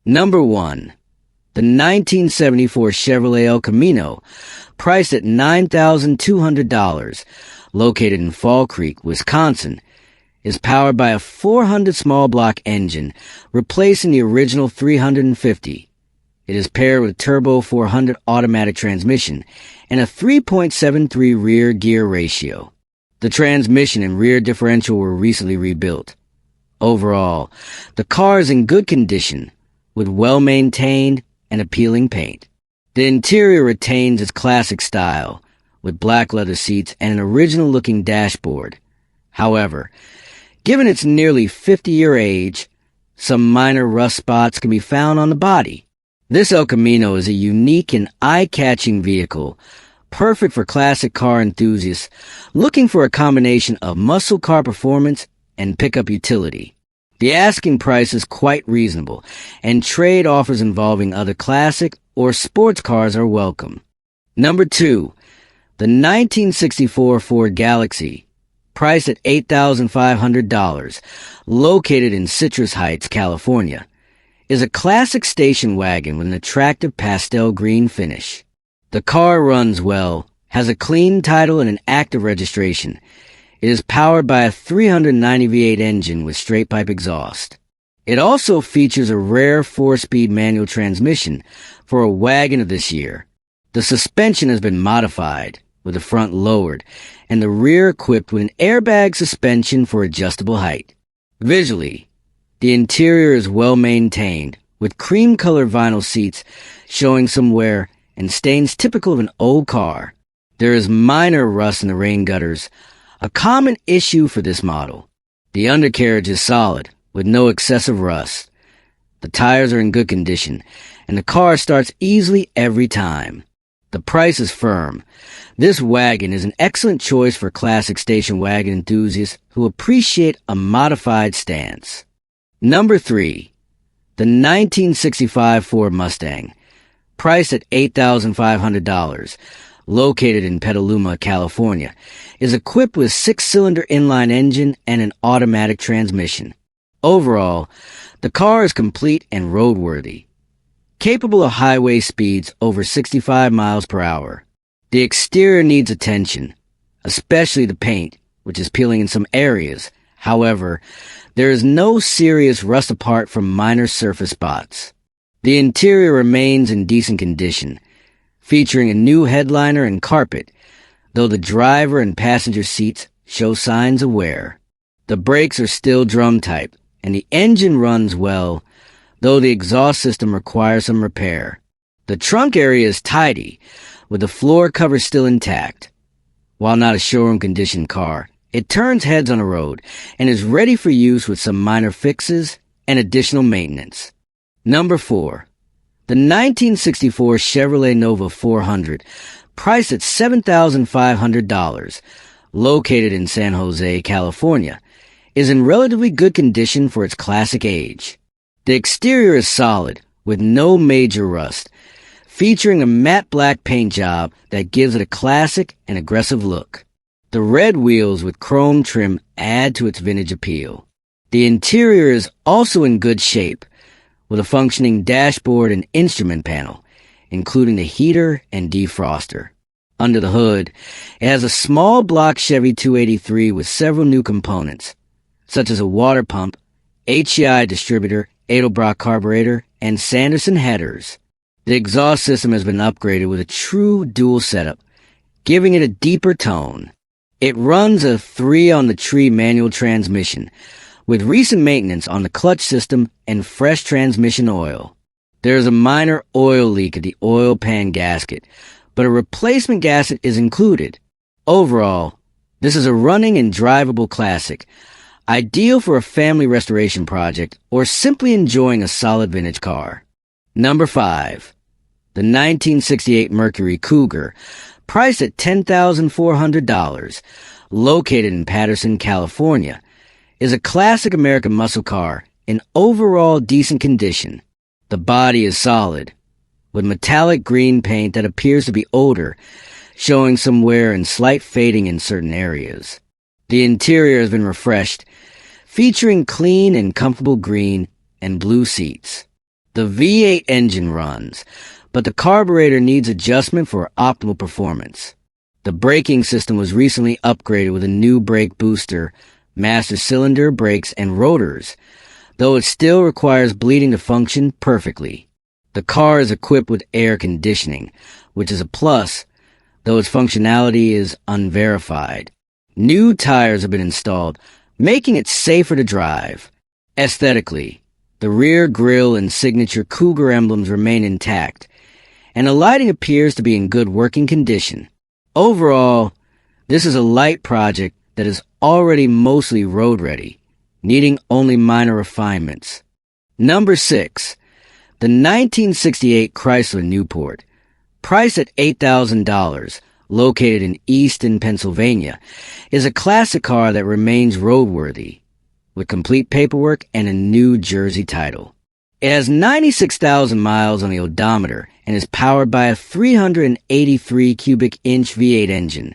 Number 1. The 1974 Chevrolet El Camino, priced at $9,200, located in Fall Creek, Wisconsin, is powered by a 400 small block engine, replacing the original 350. It is paired with a turbo 400 automatic transmission and a 3.73 rear gear ratio. The transmission and rear differential were recently rebuilt. Overall, the car is in good condition, with well-maintained and appealing paint. The interior retains its classic style, with black leather seats and an original-looking dashboard. However, given its nearly 50-year age, some minor rust spots can be found on the body. This El Camino is a unique and eye-catching vehicle, perfect for classic car enthusiasts looking for a combination of muscle car performance and pickup utility. The asking price is quite reasonable, and trade offers involving other classic or sports cars are welcome. Number 2. The 1964 Ford Galaxy, priced at $8,500, located in Citrus Heights, California, is a classic station wagon with an attractive pastel green finish. The car runs well, has a clean title and an active registration. It is powered by a 390 V8 engine with straight pipe exhaust. It also features a rare 4-speed manual transmission for a wagon of this year. The suspension has been modified, with the front lowered, and the rear equipped with an airbag suspension for adjustable height. Visually, the interior is well maintained, with cream-colored vinyl seats showing some wear and stains typical of an old car. There is minor rust in the rain gutters, a common issue for this model. The undercarriage is solid, with no excessive rust. The tires are in good condition, and the car starts easily every time. The price is firm. This wagon is an excellent choice for classic station wagon enthusiasts who appreciate a modified stance. Number 3. The 1965 Ford Mustang, priced at $8,500, located in Petaluma, California, is equipped with a 6-cylinder inline engine and an automatic transmission. Overall, the car is complete and roadworthy, capable of highway speeds over 65 miles per hour. The exterior needs attention, especially the paint, which is peeling in some areas. However, there is no serious rust apart from minor surface spots. The interior remains in decent condition, featuring a new headliner and carpet, though the driver and passenger seats show signs of wear. The brakes are still drum type, and the engine runs well, though the exhaust system requires some repair. The trunk area is tidy, with the floor cover still intact. While not a showroom condition car, it turns heads on the road and is ready for use with some minor fixes and additional maintenance. Number 4. The 1964 Chevrolet Nova 400, priced at $7,500, located in San Jose, California, is in relatively good condition for its classic age. The exterior is solid, with no major rust, featuring a matte black paint job that gives it a classic and aggressive look. The red wheels with chrome trim add to its vintage appeal. The interior is also in good shape, with a functioning dashboard and instrument panel, including the heater and defroster. Under the hood, it has a small block Chevy 283 with several new components, such as a water pump, HEI distributor, Edelbrock carburetor, and Sanderson headers. The exhaust system has been upgraded with a true dual setup, giving it a deeper tone. It runs a 3-on-the-tree manual transmission, with recent maintenance on the clutch system and fresh transmission oil. There is a minor oil leak at the oil pan gasket, but a replacement gasket is included. Overall, this is a running and drivable classic, ideal for a family restoration project or simply enjoying a solid vintage car. Number 5. The 1968 Mercury Cougar, priced at $10,400, located in Patterson, California, is a classic American muscle car in overall decent condition. The body is solid, with metallic green paint that appears to be older, showing some wear and slight fading in certain areas. The interior has been refreshed, featuring clean and comfortable green and blue seats. The V8 engine runs, but the carburetor needs adjustment for optimal performance. The braking system was recently upgraded with a new brake booster, master cylinder, brakes, and rotors, though it still requires bleeding to function perfectly. The car is equipped with air conditioning, which is a plus, though its functionality is unverified. New tires have been installed, making it safer to drive. Aesthetically, the rear grille and signature Cougar emblems remain intact, and the lighting appears to be in good working condition. Overall, this is a light project that is already mostly road-ready, needing only minor refinements. Number 6. The 1968 Chrysler Newport, priced at $8,000, located in Easton, Pennsylvania, is a classic car that remains roadworthy, with complete paperwork and a New Jersey title. It has 96,000 miles on the odometer and is powered by a 383 cubic inch V8 engine,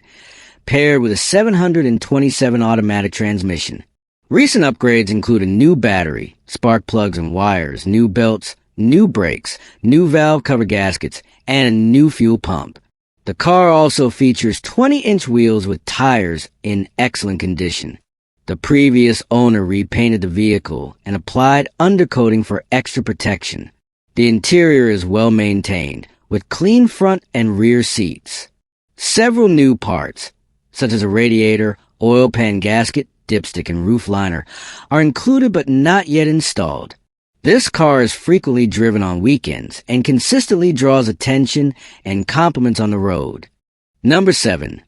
paired with a 727 automatic transmission. Recent upgrades include a new battery, spark plugs and wires, new belts, new brakes, new valve cover gaskets, and a new fuel pump. The car also features 20-inch wheels with tires in excellent condition. The previous owner repainted the vehicle and applied undercoating for extra protection. The interior is well maintained, with clean front and rear seats. Several new parts, such as a radiator, oil pan gasket, dipstick, and roof liner, are included but not yet installed. This car is frequently driven on weekends and consistently draws attention and compliments on the road. Number 7.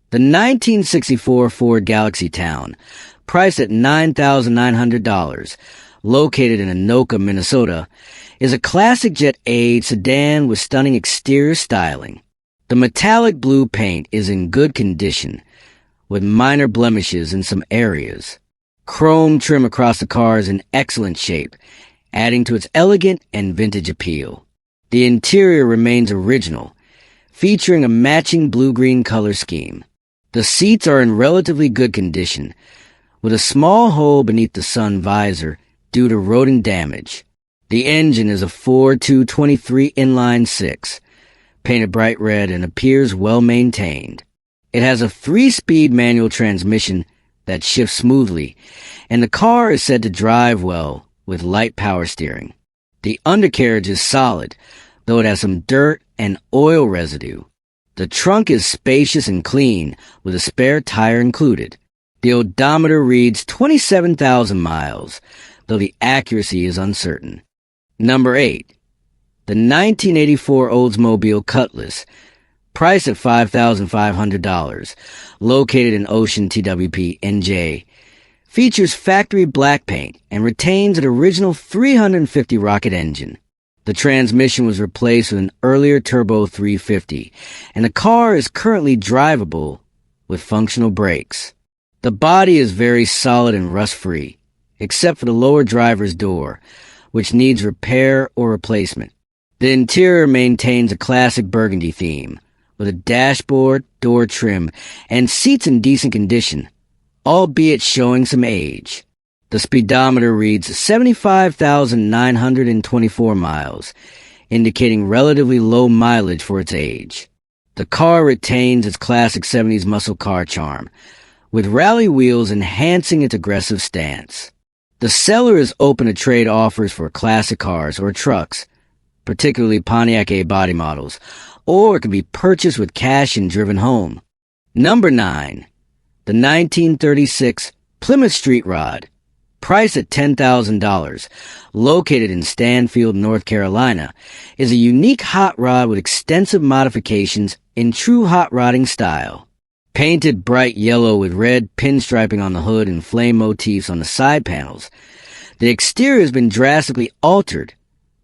The 1964 Ford Galaxy Town, priced at $9,900, located in Anoka, Minnesota, is a classic jet age sedan with stunning exterior styling. The metallic blue paint is in good condition, with minor blemishes in some areas. Chrome trim across the car is in excellent shape, adding to its elegant and vintage appeal. The interior remains original, featuring a matching blue-green color scheme. The seats are in relatively good condition, with a small hole beneath the sun visor due to rodent damage. The engine is a Ford 223 inline-six, painted bright red and appears well maintained. It has a 3-speed manual transmission that shifts smoothly, and the car is said to drive well with light power steering. The undercarriage is solid, though it has some dirt and oil residue. The trunk is spacious and clean, with a spare tire included. The odometer reads 27,000 miles, though the accuracy is uncertain. Number 8. The 1984 Oldsmobile Cutlass, priced at $5,500, located in Ocean, TWP, NJ, features factory black paint and retains an original 350 rocket engine. The transmission was replaced with an earlier Turbo 350, and the car is currently drivable with functional brakes. The body is very solid and rust-free, except for the lower driver's door, which needs repair or replacement. The interior maintains a classic burgundy theme, with a dashboard, door trim, and seats in decent condition, albeit showing some age. The speedometer reads 75,924 miles, indicating relatively low mileage for its age. The car retains its classic 70s muscle car charm, with rally wheels enhancing its aggressive stance. The seller is open to trade offers for classic cars or trucks, particularly Pontiac A body models, or it can be purchased with cash and driven home. Number 9. The 1936 Plymouth Street Rod, priced at $10,000, located in Stanfield, North Carolina, is a unique hot rod with extensive modifications in true hot rodding style. Painted bright yellow with red pinstriping on the hood and flame motifs on the side panels, the exterior has been drastically altered,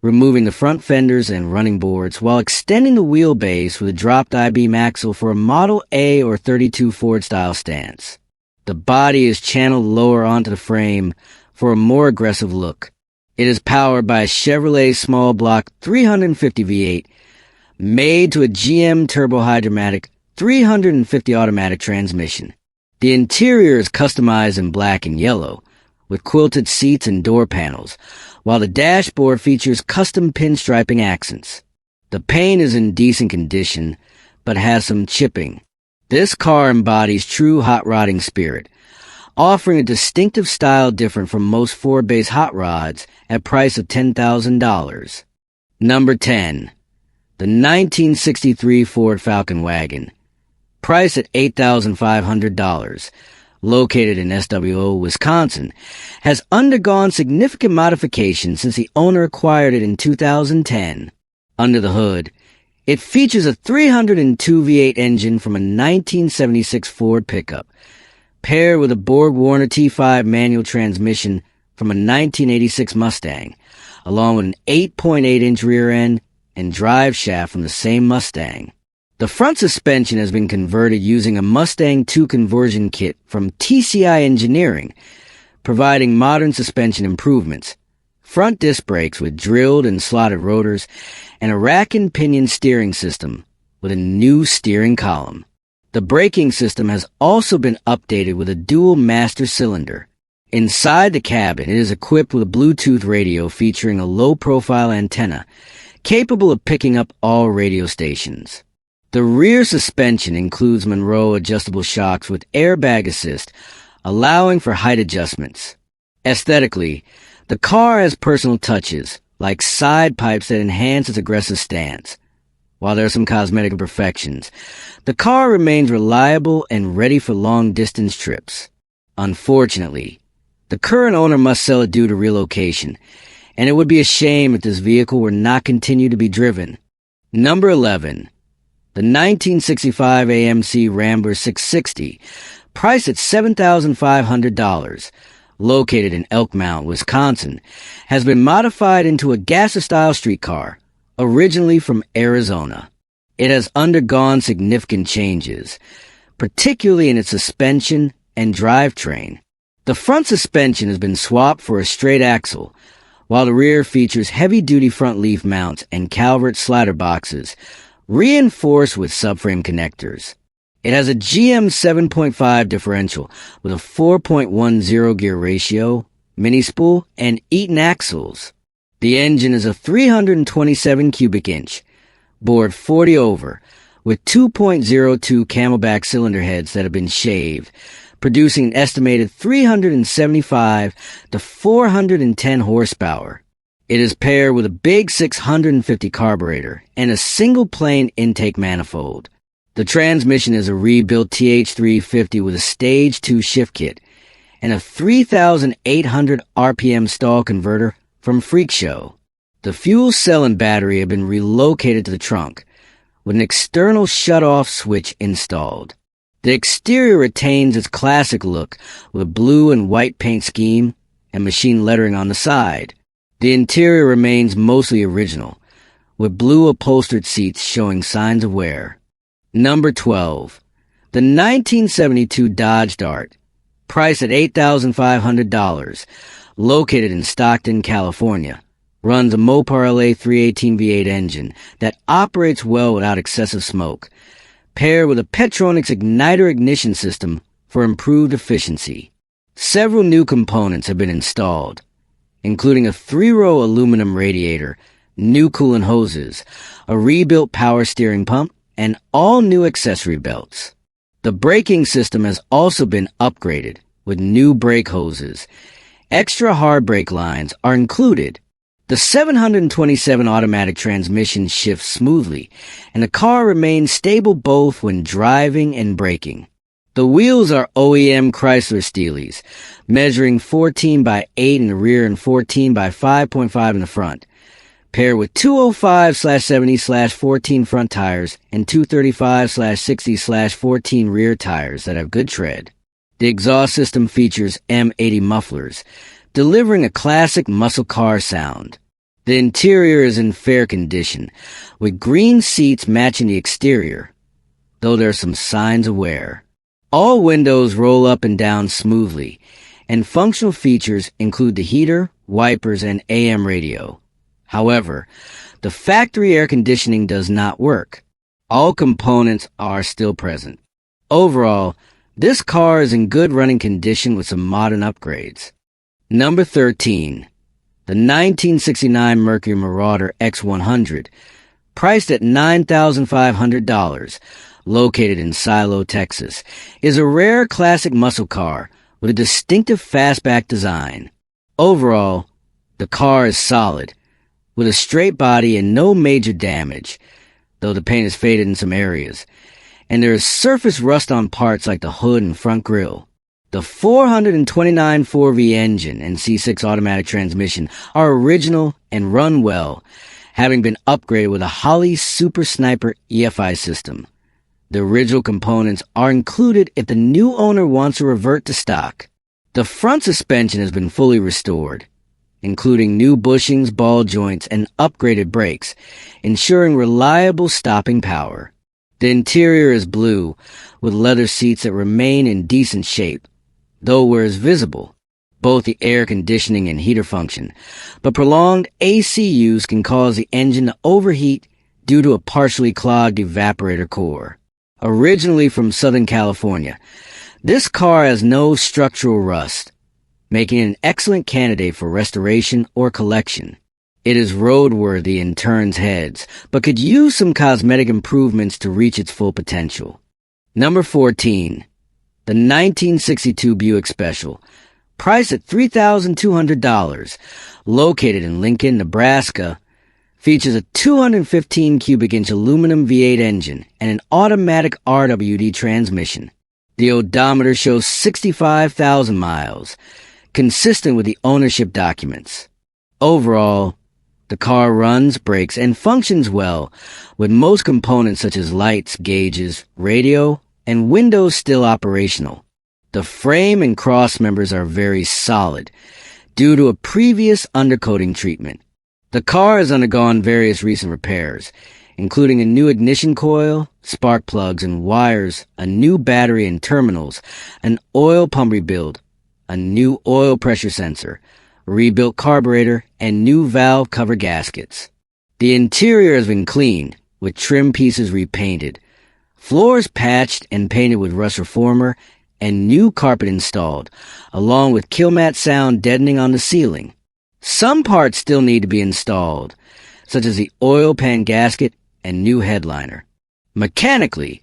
removing the front fenders and running boards while extending the wheelbase with a dropped I-beam axle for a Model A or 32 Ford-style stance. The body is channeled lower onto the frame for a more aggressive look. It is powered by a Chevrolet small block 350 V8, made to a GM turbo-hydromatic 350 automatic transmission. The interior is customized in black and yellow, with quilted seats and door panels, while the dashboard features custom pinstriping accents. The paint is in decent condition, but has some chipping. This car embodies true hot rodding spirit, offering a distinctive style different from most Ford-based hot rods at a price of $10,000. Number 10. The 1963 Ford Falcon Wagon, priced at $8,500, located in SWO, Wisconsin, has undergone significant modifications since the owner acquired it in 2010. Under the hood, it features a 302 V8 engine from a 1976 Ford pickup, paired with a Borg-Warner T5 manual transmission from a 1986 Mustang, along with an 8.8-inch rear end and drive shaft from the same Mustang. The front suspension has been converted using a Mustang 2 conversion kit from TCI Engineering, providing modern suspension improvements, front disc brakes with drilled and slotted rotors, and a rack and pinion steering system with a new steering column. The braking system has also been updated with a dual master cylinder. Inside the cabin, it is equipped with a Bluetooth radio featuring a low-profile antenna, capable of picking up all radio stations. The rear suspension includes Monroe adjustable shocks with airbag assist, allowing for height adjustments. Aesthetically, the car has personal touches, like side pipes that enhance its aggressive stance. While there are some cosmetic imperfections, the car remains reliable and ready for long-distance trips. Unfortunately, the current owner must sell it due to relocation, and it would be a shame if this vehicle were not continued to be driven. Number 11. The 1965 AMC Rambler 660, priced at $7,500, located in Elk Mound, Wisconsin, has been modified into a gasser-style streetcar, originally from Arizona. It has undergone significant changes, particularly in its suspension and drivetrain. The front suspension has been swapped for a straight axle, while the rear features heavy-duty front leaf mounts and Calvert slider boxes, reinforced with subframe connectors. It has a GM 7.5 differential with a 4.10 gear ratio, mini-spool, and Eaton axles. The engine is a 327 cubic inch, bored 40 over, with 2.02 Camelback cylinder heads that have been shaved, producing an estimated 375 to 410 horsepower. It is paired with a big 650 carburetor and a single-plane intake manifold. The transmission is a rebuilt TH350 with a Stage 2 shift kit and a 3,800 RPM stall converter from Freak Show. The fuel cell and battery have been relocated to the trunk, with an external shut-off switch installed. The exterior retains its classic look with a blue and white paint scheme and machine lettering on the side. The interior remains mostly original, with blue upholstered seats showing signs of wear. Number 12. The 1972 Dodge Dart, priced at $8,500, located in Stockton, California, runs a Mopar LA 318 V8 engine that operates well without excessive smoke, paired with a Petronix igniter ignition system for improved efficiency. Several new components have been installed, including a 3-row aluminum radiator, new coolant hoses, a rebuilt power steering pump, and all new accessory belts. The braking system has also been upgraded with new brake hoses. Extra hard brake lines are included. The 727 automatic transmission shifts smoothly, and the car remains stable both when driving and braking. The wheels are OEM Chrysler Steelies, measuring 14 by 8 in the rear and 14 by 5.5 in the front, paired with 205/70/14 front tires and 235/60/14 rear tires that have good tread. The exhaust system features M80 mufflers, delivering a classic muscle car sound. The interior is in fair condition, with green seats matching the exterior, though there are some signs of wear. All windows roll up and down smoothly, and functional features include the heater, wipers, and AM radio. However, the factory air conditioning does not work. All components are still present. Overall, this car is in good running condition with some modern upgrades. Number 13. The 1969 Mercury Marauder X100, priced at $9,500, located in Silo, Texas, is a rare classic muscle car with a distinctive fastback design. Overall, the car is solid, with a straight body and no major damage, though the paint is faded in some areas, and there is surface rust on parts like the hood and front grille. The 429 4V engine and C6 automatic transmission are original and run well, having been upgraded with a Holley Super Sniper EFI system. The original components are included if the new owner wants to revert to stock. The front suspension has been fully restored, including new bushings, ball joints, and upgraded brakes, ensuring reliable stopping power. The interior is blue, with leather seats that remain in decent shape, though where is visible, both the air conditioning and heater function, but prolonged AC use can cause the engine to overheat due to a partially clogged evaporator core. Originally from Southern California, this car has no structural rust, making it an excellent candidate for restoration or collection. It is roadworthy and turns heads, but could use some cosmetic improvements to reach its full potential. Number 14. The 1962 Buick Special, priced at $3,200, located in Lincoln, Nebraska, features a 215 cubic inch aluminum V8 engine and an automatic RWD transmission. The odometer shows 65,000 miles, consistent with the ownership documents. Overall, the car runs, brakes, and functions well, with most components such as lights, gauges, radio, and windows still operational. The frame and cross members are very solid due to a previous undercoating treatment. The car has undergone various recent repairs, including a new ignition coil, spark plugs and wires, a new battery and terminals, an oil pump rebuild, a new oil pressure sensor, a rebuilt carburetor, and new valve cover gaskets. The interior has been cleaned, with trim pieces repainted, floors patched and painted with rust reformer, and new carpet installed, along with Killmat sound deadening on the ceiling. Some parts still need to be installed, such as the oil pan gasket and new headliner. Mechanically,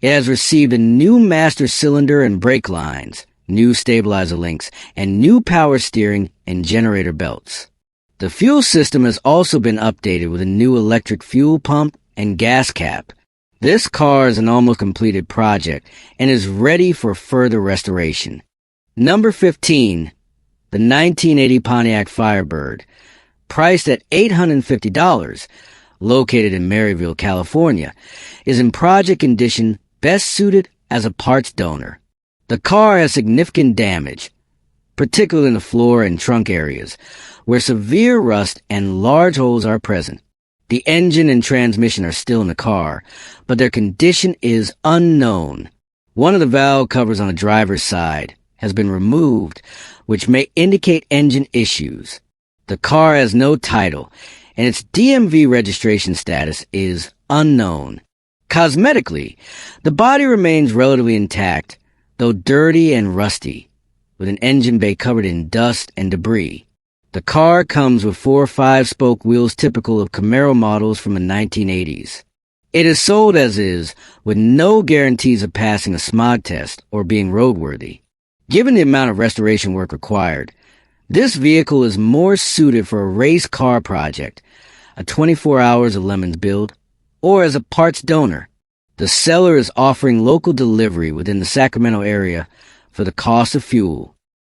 it has received a new master cylinder and brake lines, new stabilizer links, and new power steering and generator belts. The fuel system has also been updated with a new electric fuel pump and gas cap. This car is an almost completed project and is ready for further restoration. Number 15. The 1980 Pontiac Firebird, priced at $850, located in Maryville, California, is in project condition, best suited as a parts donor. The car has significant damage, particularly in the floor and trunk areas, where severe rust and large holes are present. The engine and transmission are still in the car, but their condition is unknown. One of the valve covers on the driver's side has been removed, which may indicate engine issues. The car has no title, and its DMV registration status is unknown. Cosmetically, the body remains relatively intact, though dirty and rusty, with an engine bay covered in dust and debris. The car comes with 4 5-spoke wheels typical of Camaro models from the 1980s. It is sold as is, with no guarantees of passing a smog test or being roadworthy. Given the amount of restoration work required, this vehicle is more suited for a race car project, a 24 hours of Lemons build, or as a parts donor. The seller is offering local delivery within the Sacramento area for the cost of fuel.